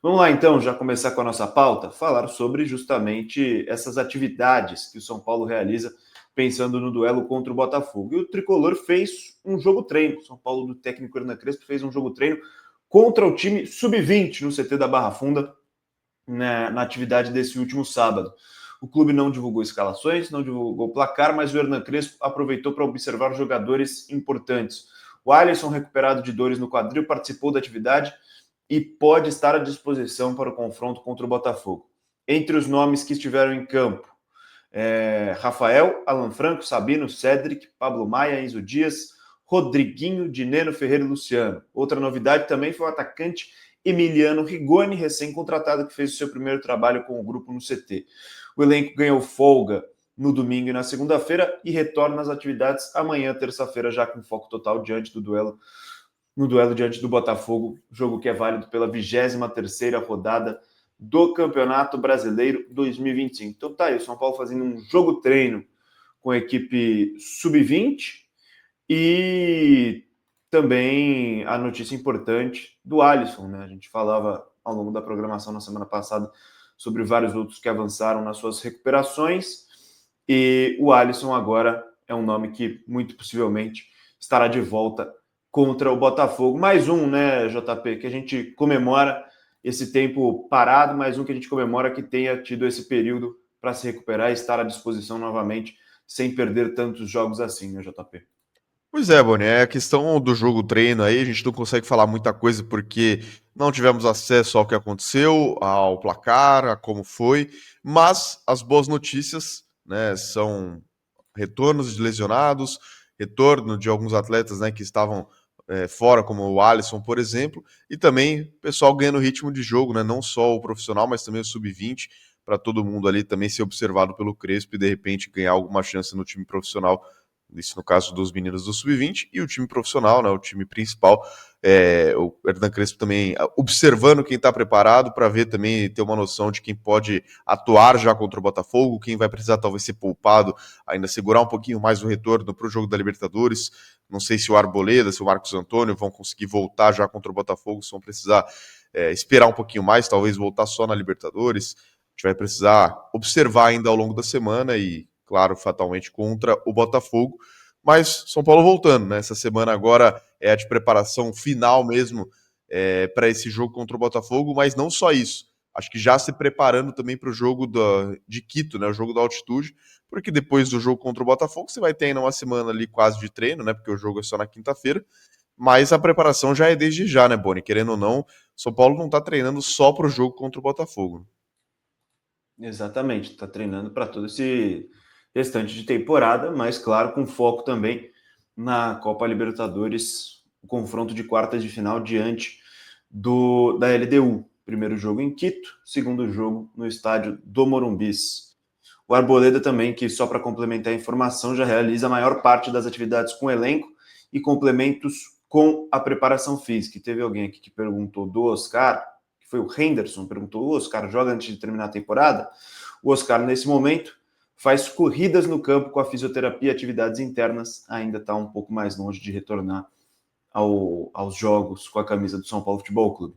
Vamos lá, então, já começar com a nossa pauta, falar sobre justamente essas atividades que o São Paulo realiza pensando no duelo contra o Botafogo. E o Tricolor fez um jogo-treino. São Paulo, do técnico Hernan Crespo, fez um jogo-treino contra o time sub-20 no CT da Barra Funda, né, na atividade desse último sábado. O clube não divulgou escalações, não divulgou placar, mas o Hernan Crespo aproveitou para observar jogadores importantes. O Alisson, recuperado de dores no quadril, participou da atividade e pode estar à disposição para o confronto contra o Botafogo. Entre os nomes que estiveram em campo, Rafael, Alan Franco, Sabino, Cedric, Pablo Maia, Enzo Dias, Rodriguinho, Dineno, Ferreira e Luciano. Outra novidade também foi o atacante Emiliano Rigoni, recém-contratado, que fez o seu primeiro trabalho com o grupo no CT. O elenco ganhou folga no domingo e na segunda-feira e retorna às atividades amanhã, terça-feira, já com foco total diante do duelo no duelo diante do Botafogo, jogo que é válido pela 23ª rodada do Campeonato Brasileiro 2025. Então tá aí, o São Paulo fazendo um jogo-treino com a equipe sub-20 e também a notícia importante do Alisson, né? A gente falava ao longo da programação na semana passada sobre vários outros que avançaram nas suas recuperações e o Alisson agora é um nome que muito possivelmente estará de volta contra o Botafogo. Mais um, né, JP, que a gente comemora esse tempo parado, mais um que a gente comemora que tenha tido esse período para se recuperar e estar à disposição novamente, sem perder tantos jogos assim, né, JP? Pois é, Boni, é a questão do jogo treino aí, a gente não consegue falar muita coisa porque não tivemos acesso ao que aconteceu, ao placar, a como foi, mas as boas notícias, né, são retornos de lesionados, retorno de alguns atletas, né, que estavam fora, como o Alisson, por exemplo, e também o pessoal ganhando ritmo de jogo, né, não só o profissional, mas também o sub-20, para todo mundo ali também ser observado pelo Crespo e de repente ganhar alguma chance no time profissional. Isso no caso dos meninos do Sub-20 e o time profissional, né, o time principal, o Hernan Crespo também observando quem está preparado para ver também, ter uma noção de quem pode atuar já contra o Botafogo, quem vai precisar talvez ser poupado, ainda segurar um pouquinho mais o retorno para o jogo da Libertadores. Não sei se o Arboleda, se o Marcos Antônio vão conseguir voltar já contra o Botafogo, se vão precisar esperar um pouquinho mais, talvez voltar só na Libertadores. A gente vai precisar observar ainda ao longo da semana e claro, fatalmente contra o Botafogo, mas São Paulo voltando, né? Essa semana agora é a de preparação final mesmo para esse jogo contra o Botafogo, mas não só isso. Acho que já se preparando também para o jogo de Quito, né? O jogo da altitude, porque depois do jogo contra o Botafogo você vai ter ainda uma semana ali quase de treino, né? Porque o jogo é só na quinta-feira, mas a preparação já é desde já, né, Boni? Querendo ou não, São Paulo não está treinando só para o jogo contra o Botafogo. Exatamente, está treinando para todo esse restante de temporada, mas claro, com foco também na Copa Libertadores, o confronto de quartas de final diante da LDU. Primeiro jogo em Quito, segundo jogo no estádio do Morumbis. O Arboleda também, que só para complementar a informação, já realiza a maior parte das atividades com elenco e complementos com a preparação física. E teve alguém aqui que perguntou do Oscar, que foi o Henderson, perguntou: o Oscar joga antes de terminar a temporada? O Oscar, nesse momento, faz corridas no campo com a fisioterapia e atividades internas, ainda está um pouco mais longe de retornar aos jogos com a camisa do São Paulo Futebol Clube.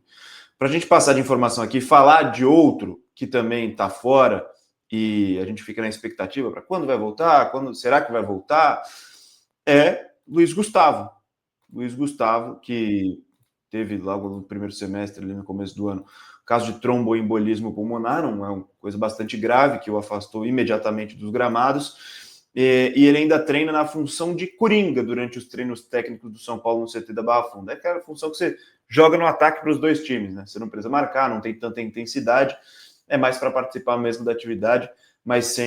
Para a gente passar de informação aqui, falar de outro que também está fora e a gente fica na expectativa para quando vai voltar, quando será que vai voltar, é Luiz Gustavo. Luiz Gustavo, que teve logo no primeiro semestre, ali no começo do ano, caso de tromboembolismo pulmonar, é uma coisa bastante grave que o afastou imediatamente dos gramados. E ele ainda treina na função de coringa durante os treinos técnicos do São Paulo no CT da Barra Funda. É aquela função que você joga no ataque para os dois times, né? Você não precisa marcar, não tem tanta intensidade, é mais para participar mesmo da atividade, mas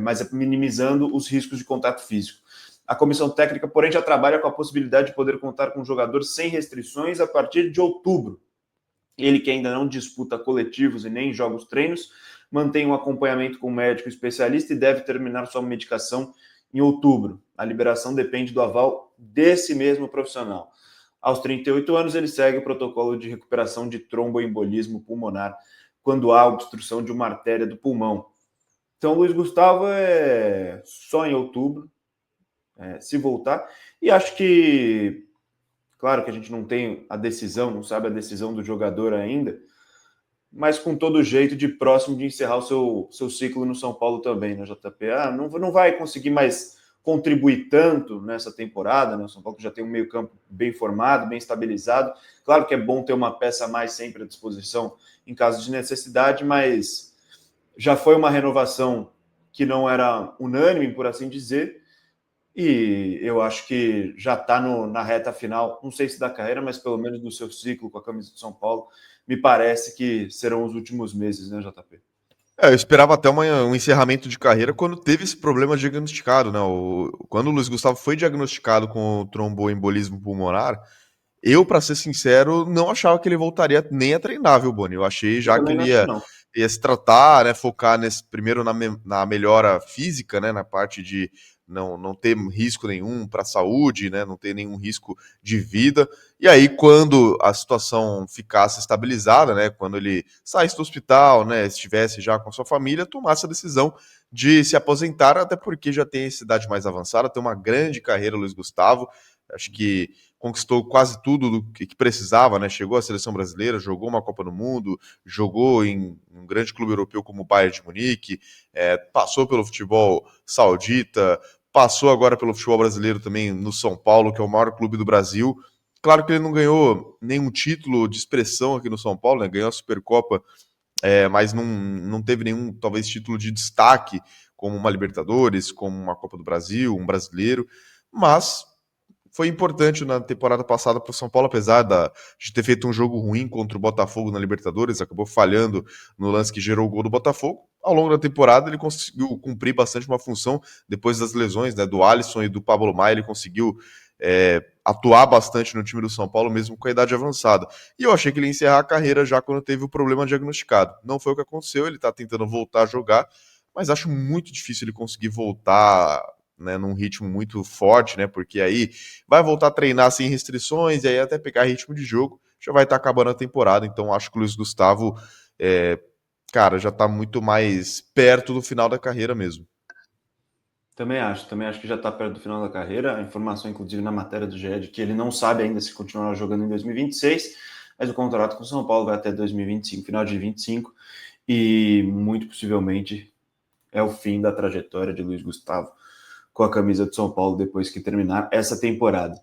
mais minimizando os riscos de contato físico. A comissão técnica, porém, já trabalha com a possibilidade de poder contar com um jogador sem restrições a partir de outubro. Ele, que ainda não disputa coletivos e nem joga os treinos, mantém um acompanhamento com um médico especialista e deve terminar sua medicação em outubro. A liberação depende do aval desse mesmo profissional. Aos 38 anos, ele segue o protocolo de recuperação de tromboembolismo pulmonar quando há obstrução de uma artéria do pulmão. Então, Luiz Gustavo é só em outubro, se voltar. E acho que Claro que a gente não tem a decisão, não sabe a decisão do jogador ainda, mas com todo jeito de próximo de encerrar o seu ciclo no São Paulo também, né, JP? Não vai conseguir mais contribuir tanto nessa temporada, né? O São Paulo já tem um meio-campo bem formado, bem estabilizado. Claro que é bom ter uma peça a mais sempre à disposição em caso de necessidade, mas já foi uma renovação que não era unânime, por assim dizer, e eu acho que já está na reta final, não sei se da carreira, mas pelo menos do seu ciclo com a camisa do São Paulo. Me parece que serão os últimos meses, né, JP? Eu esperava até um encerramento de carreira quando teve esse problema diagnosticado, né? Quando o Luiz Gustavo foi diagnosticado com tromboembolismo pulmonar, eu, para ser sincero, não achava que ele voltaria nem a treinar, viu, Boni? Eu achei Eu já que também não ele acho que não. ia se tratar, né? Focar primeiro na melhora física, né? Na parte de não ter risco nenhum para a saúde, né? Não ter nenhum risco de vida. E aí, quando a situação ficasse estabilizada, né? Quando ele saísse do hospital, né? Estivesse já com a sua família, tomasse a decisão de se aposentar, até porque já tem essa idade mais avançada, tem uma grande carreira, Luiz Gustavo. Acho que conquistou quase tudo do que precisava, né? Chegou à seleção brasileira, jogou uma Copa do Mundo, jogou em um grande clube europeu como o Bayern de Munique, passou pelo futebol saudita, passou agora pelo futebol brasileiro também no São Paulo, que é o maior clube do Brasil. Claro que ele não ganhou nenhum título de expressão aqui no São Paulo, né? Ganhou a Supercopa, mas não teve nenhum, talvez, título de destaque, como uma Libertadores, como uma Copa do Brasil, um brasileiro, mas foi importante na temporada passada para o São Paulo, apesar de ter feito um jogo ruim contra o Botafogo na Libertadores, acabou falhando no lance que gerou o gol do Botafogo. Ao longo da temporada, ele conseguiu cumprir bastante uma função, depois das lesões, né, do Alisson e do Pablo Maia, ele conseguiu atuar bastante no time do São Paulo, mesmo com a idade avançada. E eu achei que ele ia encerrar a carreira já quando teve o problema diagnosticado. Não foi o que aconteceu, ele está tentando voltar a jogar, mas acho muito difícil ele conseguir voltar, né, num ritmo muito forte, né? Porque aí vai voltar a treinar sem restrições, e aí até pegar ritmo de jogo, já vai estar acabando a temporada. Então acho que o Luiz Gustavo, cara, já está muito mais perto do final da carreira mesmo. Também acho que já está perto do final da carreira. A informação, inclusive, na matéria do GE, é de que ele não sabe ainda se continuará jogando em 2026, mas o contrato com o São Paulo vai até 2025, final de 25, e muito possivelmente é o fim da trajetória de Luiz Gustavo com a camisa de São Paulo depois que terminar essa temporada.